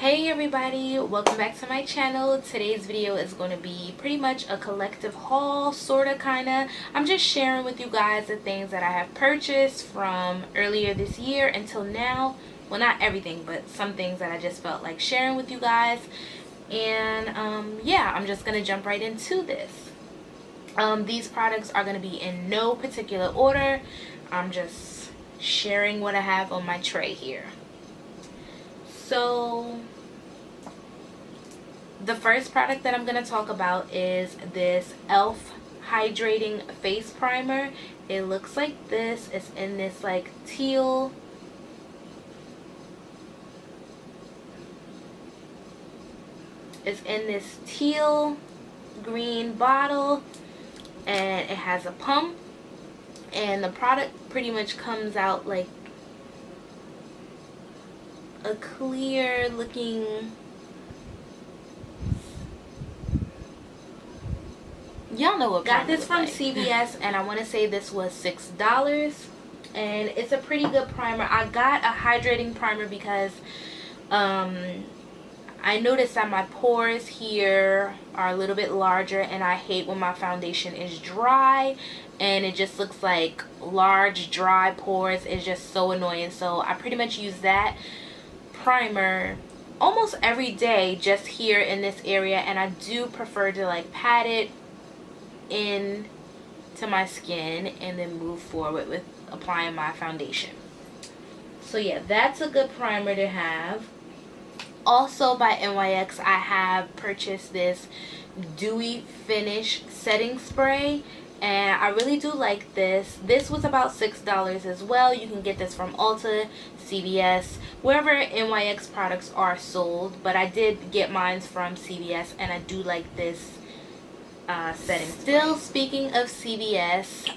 Hey everybody, welcome back to my channel. Today's video is going to be pretty much a collective haul, sorta kinda. I'm just sharing with you guys the things that I have purchased from earlier this year until now. Well, not everything, but some things that I just felt like sharing with you guys. And yeah, I'm just gonna jump right into this. These products are going to be in no particular order. I'm just sharing what I have on my tray here. So the first product that I'm going to talk about is this e.l.f. hydrating face primer. It looks like this. It's in this like teal, green bottle, and it has a pump, and the product pretty much comes out like a clear looking, y'all know what. Got this from CVS, and I want to say this was $6, and it's a pretty good primer. I got a hydrating primer because I noticed that my pores here are a little bit larger, and I hate when my foundation is dry and it just looks like large dry pores. It's just so annoying. So I pretty much use that primer almost every day just here in this area, and I do prefer to like pat it in to my skin and then move forward with applying my foundation. So yeah, that's a good primer to have. Also by NYX, I have purchased this dewy finish setting spray, and I really do like this. This was about $6 as well. You can get this from Ulta, CVS, wherever NYX products are sold, but I did get mine from CVS, and I do like this setting spray. Still speaking of CVS,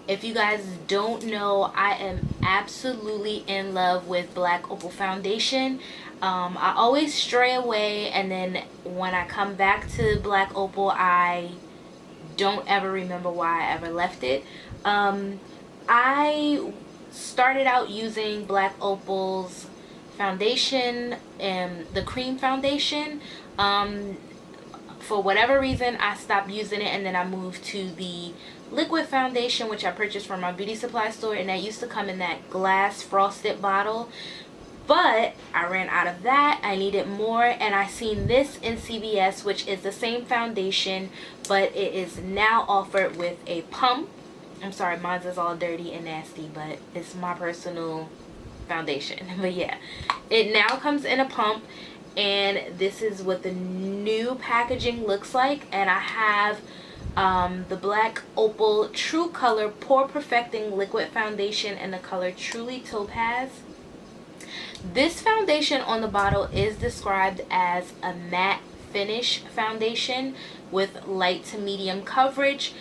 if you guys don't know, I am absolutely in love with Black Opal foundation. I always stray away, and then when I come back to Black Opal, I don't ever remember why I ever left it. I started out using Black Opal's foundation and the cream foundation. For whatever reason, I stopped using it, and then I moved to the liquid foundation, which I purchased from my beauty supply store, and that used to come in that glass frosted bottle. But I ran out of that. I needed more, and I seen this in CVS, which is the same foundation, but it is now offered with a pump. I'm sorry, mine is all dirty and nasty, but it's my personal foundation. But yeah, it now comes in a pump, and this is what the new packaging looks like. And I have the Black Opal True Color Pore Perfecting Liquid Foundation in the color Truly Topaz. This foundation on the bottle is described as a matte finish foundation with light to medium coverage,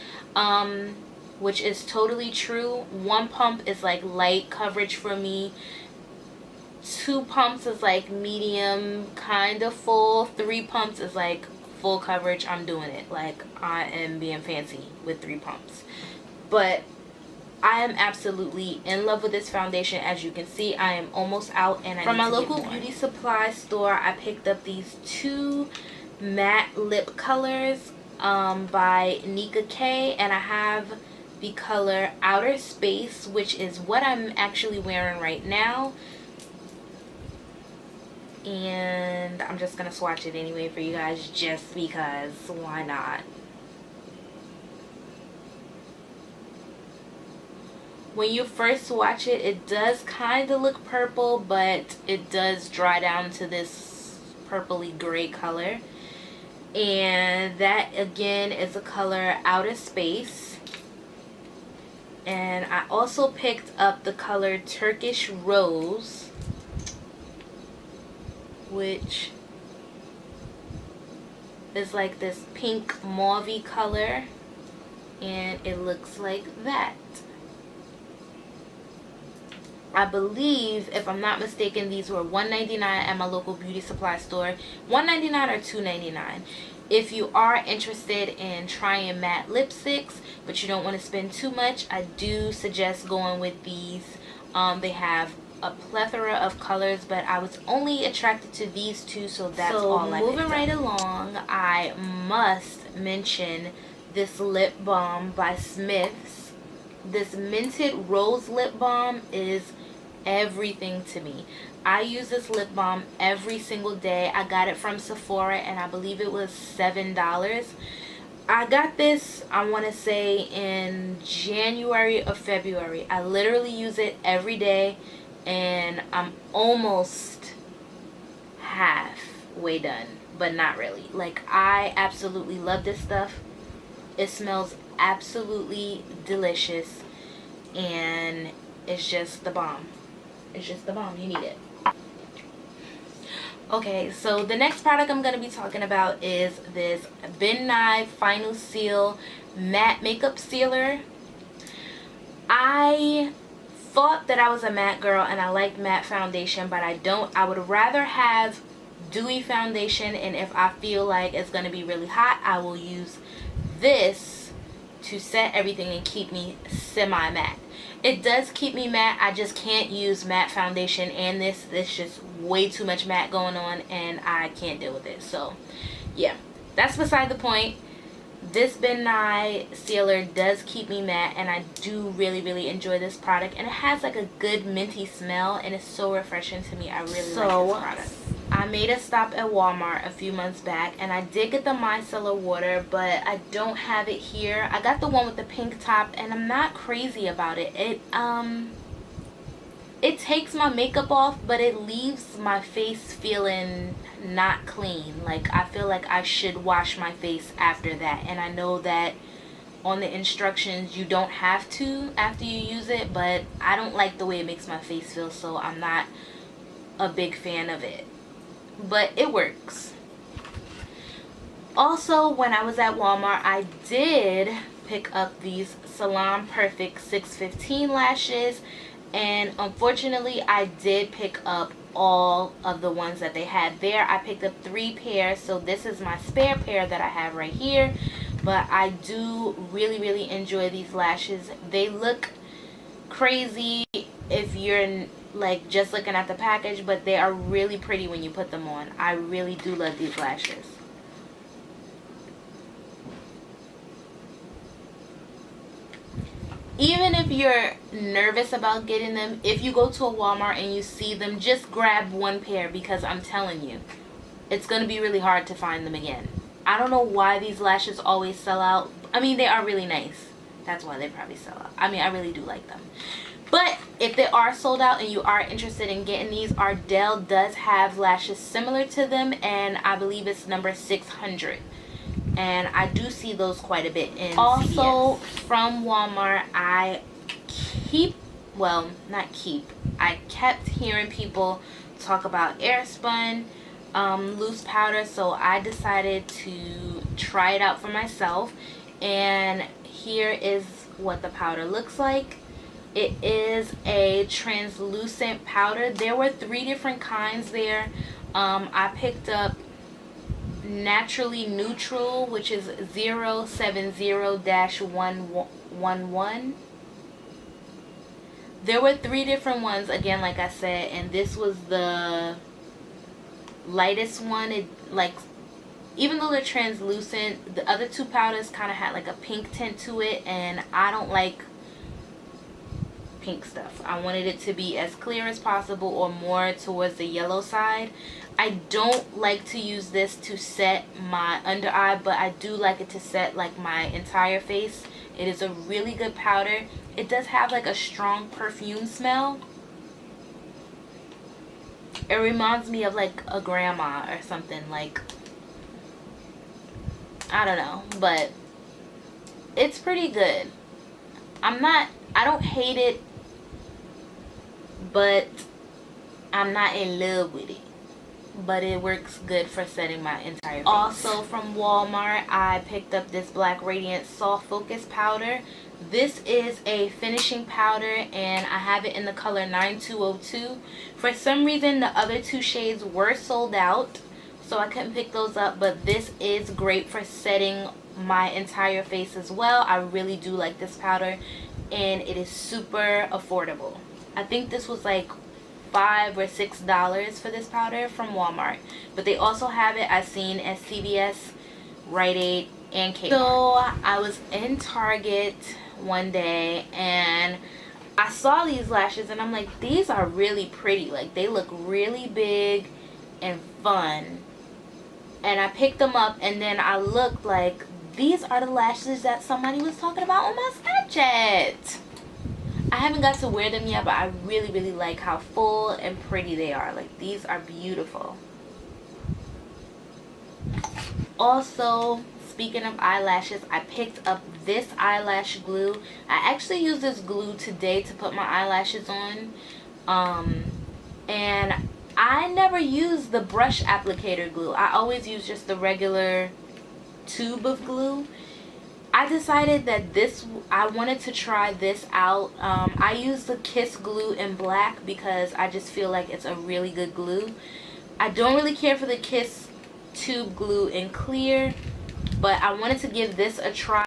which is totally true. One pump is like light coverage for me. 2 pumps is like medium, kind of full. 3 pumps is like full coverage. I'm doing it. Like, I am being fancy with 3 pumps. But I am absolutely in love with this foundation. As you can see, I am almost out, and from my local beauty supply store, I picked up these 2 matte lip colors by Nika K, and I have the color Outer Space, which is what I'm actually wearing right now. And I'm just gonna swatch it anyway for you guys, just because, why not? When you first watch it, it does kind of look purple, but it does dry down to this purpley gray color. And that again is the color Outer Space. And I also picked up the color Turkish Rose, which is like this pink mauvey color, and it looks like that. I believe, if I'm not mistaken, these were $1.99 at my local beauty supply store. $1.99 or $2.99. If you are interested in trying matte lipsticks, but you don't want to spend too much, I do suggest going with these. They have a plethora of colors, but I was only attracted to these two, so that's all I picked up. Moving right along, I must mention this lip balm by Smith's. This Minted Rose Lip Balm is everything to me. I use this lip balm every single day. I got it from Sephora and I believe it was $7. I got this, I want to say, in January or February. I literally use it every day and I'm almost halfway done, but not really. Like, I absolutely love this stuff. It smells absolutely delicious and it's just the bomb. It's just the bomb. You need it. Okay, so the next product I'm going to be talking about is this Ben Nye Final Seal Matte Makeup Sealer. I thought that I was a matte girl and I liked matte foundation, but I don't. I would rather have dewy foundation, and if I feel like it's going to be really hot, I will use this to set everything and keep me semi-matte. It does keep me matte. I just can't use matte foundation, and this just way too much matte going on and I can't deal with it. So yeah, that's beside the point. This Ben Nye sealer does keep me matte and I do really enjoy this product, and it has like a good minty smell and it's so refreshing to me. I really like this product. I made a stop at Walmart a few months back and I did get the micellar water, but I don't have it here. I got the one with the pink top and I'm not crazy about it. It takes my makeup off, but it leaves my face feeling not clean. Like, I feel like I should wash my face after that, and I know that on the instructions you don't have to after you use it, but I don't like the way it makes my face feel, so I'm not a big fan of it. But it works. Also, when I was at Walmart, I did pick up these Salon Perfect 615 lashes, and unfortunately I did pick up all of the ones that they had there. I picked up 3 pairs, so this is my spare pair that I have right here. But I do really enjoy these lashes. They look crazy if you're like just looking at the package, but they are really pretty when you put them on. I really do love these lashes. Even if you're nervous about getting them, if you go to a Walmart and you see them, just grab 1 pair, because I'm telling you, it's going to be really hard to find them again. I don't know why these lashes always sell out. I mean, they are really nice. That's why they probably sell out. I mean, I really do like them. But if they are sold out and you are interested in getting these, Ardell does have lashes similar to them, and I believe it's number 600. And I do see those quite a bit in Also, CVS. From Walmart, I kept hearing people talk about Airspun loose powder, so I decided to try it out for myself. And here is what the powder looks like. It is a translucent powder. There were 3 different kinds there. I picked up Naturally Neutral, which is 070-111. There were 3 different ones, again, like I said, and this was the lightest one. It, like, even though they're translucent, the other 2 powders kind of had like a pink tint to it, and I don't like pink stuff. I wanted it to be as clear as possible or more towards the yellow side. I don't like to use this to set my under eye, but I do like it to set like my entire face. It is a really good powder. It does have like a strong perfume smell. It reminds me of like a grandma or something, like, I don't know, but it's pretty good. I don't hate it, but I'm not in love with it. But it works good for setting my entire face. Also from Walmart, I picked up this Black Radiant Soft Focus Powder. This is a finishing powder and I have it in the color 9202. For some reason, the other 2 shades were sold out, so I couldn't pick those up, but this is great for setting my entire face as well. I really do like this powder and it is super affordable. I think this was like $5 or $6 for this powder from Walmart, but they also have it, I've seen, at CVS, Rite Aid, and Kmart. So I was in Target one day and I saw these lashes and I'm like, these are really pretty, like they look really big and fun. And I picked them up and then I looked like, these are the lashes that somebody was talking about on my Snapchat. I haven't got to wear them yet, but I really like how full and pretty they are. Like, these are beautiful. Also, speaking of eyelashes, I picked up this eyelash glue. I actually used this glue today to put my eyelashes on. And I never use the brush applicator glue. I always use just the regular tube of glue. I decided that I wanted to try this out. I use the Kiss glue in black because I just feel like it's a really good glue. I don't really care for the Kiss tube glue in clear, but I wanted to give this a try.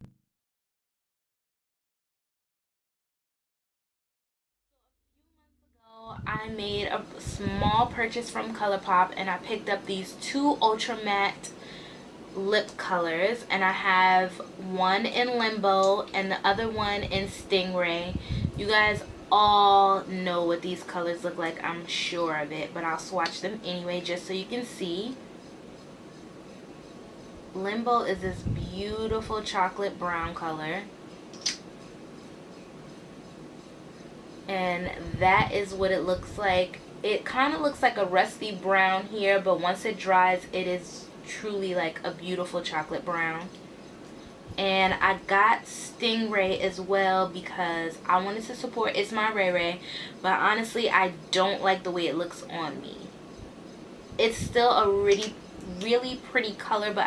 I made a small purchase from ColourPop and I picked up these two ultra matte lip colors, and I have one in Limbo and the other one in Stingray. You guys all know what these colors look like, I'm sure of it, but I'll swatch them anyway just so you can see. Limbo is this beautiful chocolate brown color, and that is what it looks like. It kind of looks like a rusty brown here, but once it dries, it is truly like a beautiful chocolate brown. And I got Stingray as well because I wanted to support It's My Ray Ray, but honestly I don't like the way it looks on me. It's still a really pretty color, but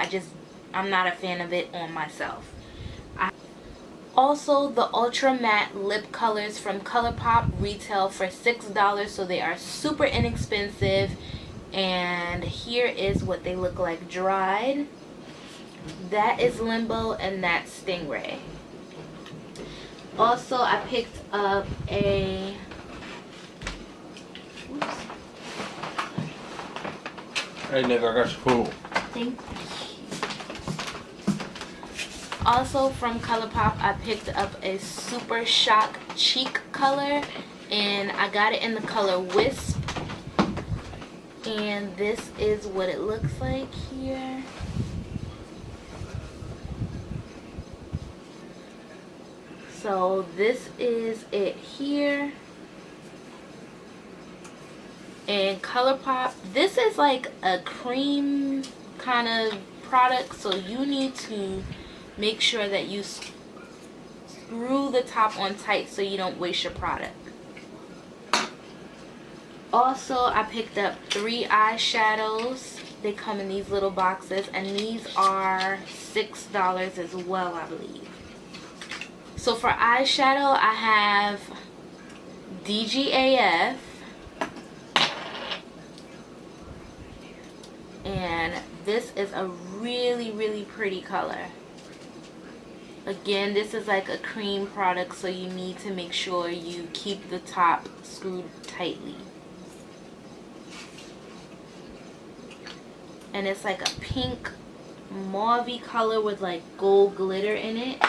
I'm not a fan of it on myself. Also, the ultra matte lip colors from ColourPop retail for $6, so they are super inexpensive. And here is what they look like dried. That is Limbo and that's Stingray. Also, I picked up a Hey nigga, I got your food. Thank you. Also from ColourPop, I picked up a Super Shock cheek color, and I got it in the color Wisp. And this is what it looks like here. So this is it here. And ColourPop, this is like a cream kind of product, so you need to make sure that you screw the top on tight so you don't waste your product. Also, I picked up 3 eyeshadows. They come in these little boxes, and these are $6 as well, I believe. So for eyeshadow, I have DGAF, and this is a really pretty color. Again, this is like a cream product, so you need to make sure you keep the top screwed tightly. And it's like a pink mauvey color with like gold glitter in it.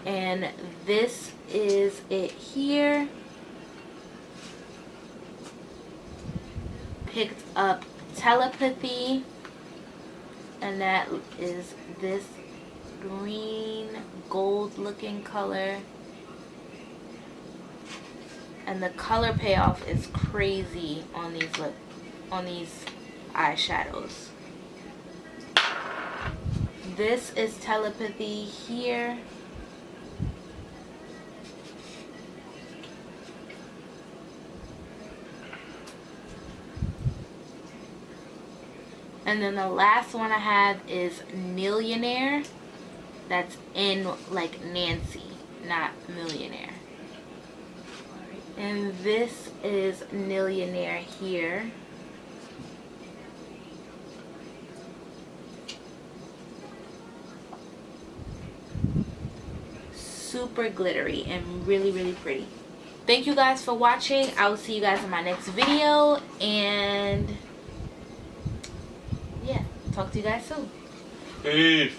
And this is it here. Picked up Telepathy, and that is this green gold looking color, and the color payoff is crazy on these eyeshadows. This is Telepathy here. And then the last one I have is Millionaire. That's in like Nancy, not Millionaire. And this is Millionaire here. Super glittery and really pretty. thank you guys for watching. I will see you guys in my next video, and yeah, talk to you guys soon. Peace.